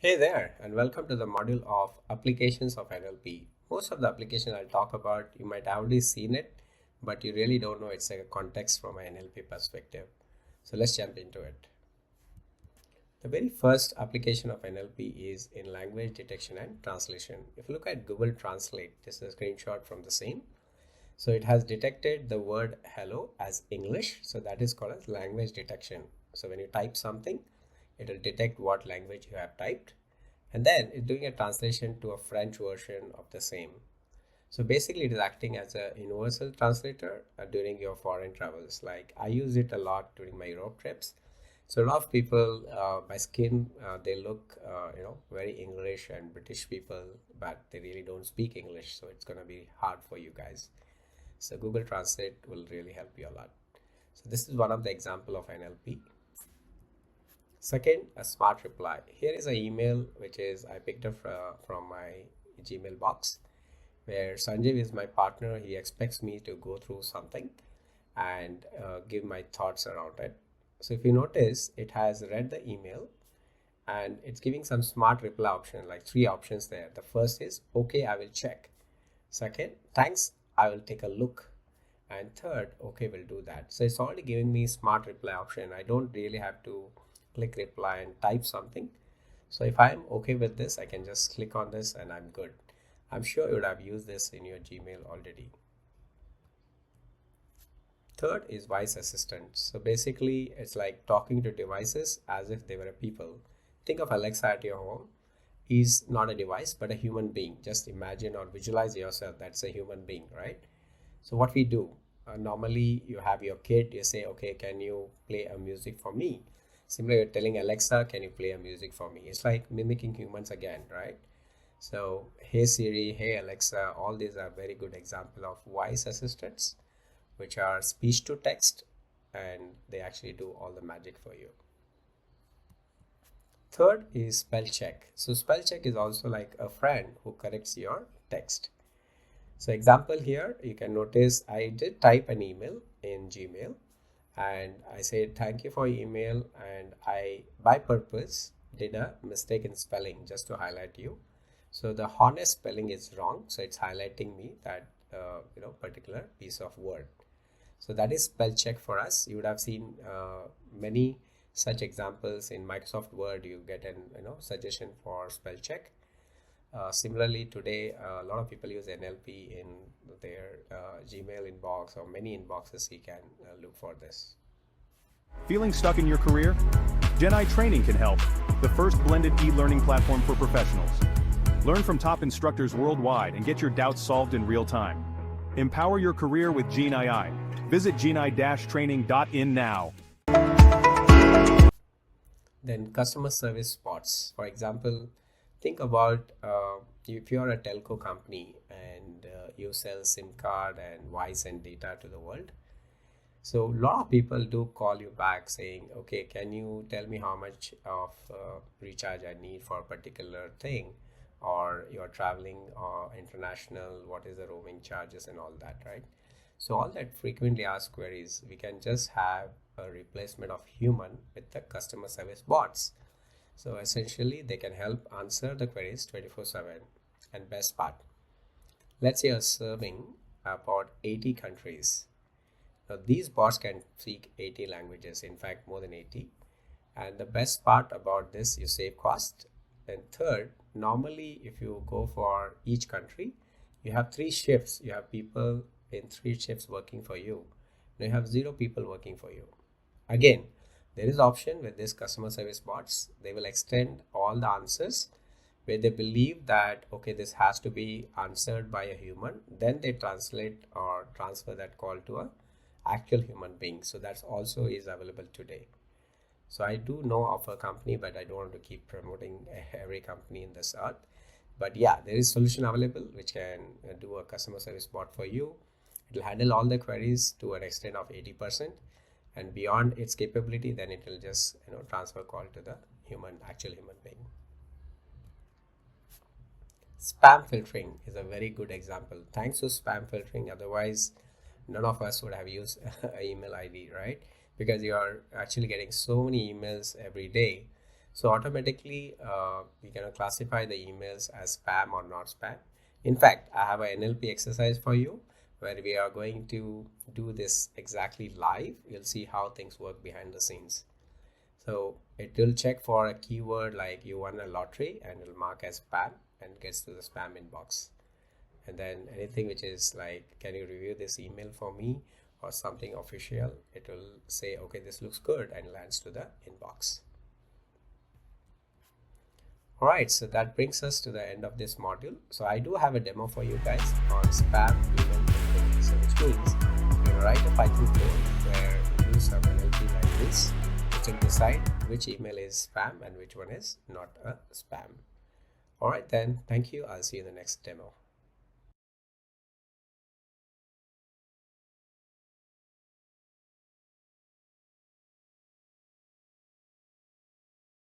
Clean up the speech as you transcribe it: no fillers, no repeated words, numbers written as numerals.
Hey there, and welcome to the module of applications of NLP. Most of the application I'll talk about, you might have already seen it, but you really don't know it's like a context from an NLP perspective. So let's jump into it. The very first application of NLP is in language detection and translation. If you look at Google Translate, this is a screenshot from the same. So it has detected the word hello as English. So that is called as language detection. So when you type something, it will detect what language you have typed, and then it's doing a translation to a French version of the same. So basically it is acting as a universal translator during your foreign travels. Like I use it a lot during my Europe trips. So a lot of people by skin, they look very English and British people, but they really don't speak English, so it's going to be hard for you guys. So Google Translate will really help you a lot. So this is one of the example of NLP. Second, a smart reply. Here is an email which is I picked up from my Gmail box, where Sanjeev is my partner. He expects me to go through something and give my thoughts around it. So if you notice, it has read the email and it's giving some smart reply option, like three options there. The first is, okay, I will check. Second, thanks, I will take a look. And third, okay, we'll do that. So it's already giving me smart reply option. I don't really have to click reply and type something. So if I'm okay with this, I can just click on this and I'm good. I'm sure you would have used this in your Gmail already. Third is voice assistant. So basically it's like talking to devices as if they were a people. Think of Alexa at your home. Is not a device but a human being. Just imagine or visualize yourself that's a human being, right? So what we do, normally you have your kid, you say, okay, can you play a music for me? Similarly, you're telling Alexa, can you play a music for me? It's like mimicking humans again, right? So, hey Siri, hey Alexa, all these are very good example of voice assistants, which are speech to text, and they actually do all the magic for you. Third is spell check. So spell check is also like a friend who corrects your text. So example here, you can notice I did type an email in Gmail and I said thank you for your email, and I by purpose did a mistake in spelling just to highlight you. So the honest spelling is wrong, so it's highlighting me that particular piece of word. So that is spell check for us. You would have seen many such examples in Microsoft Word. You get an suggestion for spell check. Similarly, today a lot of people use NLP in their Gmail inbox or many inboxes. You can look for this. Feeling stuck in your career? Gen Training can help. The first blended e-learning platform for professionals. Learn from top instructors worldwide and get your doubts solved in real time. Empower your career with Gen AI. Visit geni-training.in now. Then customer service spots. For example, think about if you're a telco company and you sell SIM card and voice and data to the world. So a lot of people do call you back saying, okay, can you tell me how much of recharge I need for a particular thing, or you're traveling international, what is the roaming charges and all that, right? So all that frequently asked queries, we can just have a replacement of human with the customer service bots. So essentially they can help answer the queries 24/7. And best part, let's say you're serving about 80 countries. Now these bots can speak 80 languages, in fact more than 80. And the best part about this, you save cost. And third, normally if you go for each country, you have 3 shifts. You have people in 3 shifts working for you. Now you have 0 people working for you. Again, there is option with this customer service bots. They will extend all the answers where they believe that, okay, this has to be answered by a human. Then they translate or transfer that call to a actual human being. So that's also is available today. So I do know of a company, but I don't want to keep promoting every company in this earth. But yeah, there is solution available which can do a customer service bot for you. It will handle all the queries to an extent of 80%. And beyond its capability, then it will just transfer call to the actual human being. Spam filtering is a very good example. Thanks to spam filtering, otherwise none of us would have used an email ID, right? Because you are actually getting so many emails every day. So automatically we're going to classify the emails as spam or not spam. In fact, I have an NLP exercise for you where we are going to do this exactly live. You'll see how things work behind the scenes. So it will check for a keyword like you won a lottery and it'll mark as spam and gets to the spam inbox. And then anything which is like, can you review this email for me, or something official, it will say, okay, this looks good, and lands to the inbox. All right, so that brings us to the end of this module. So I do have a demo for you guys on spam email filtering. So which means you write a Python code where you use some NLP like this, which will decide which email is spam and which one is not a spam. All right then, thank you. I'll see you in the next demo.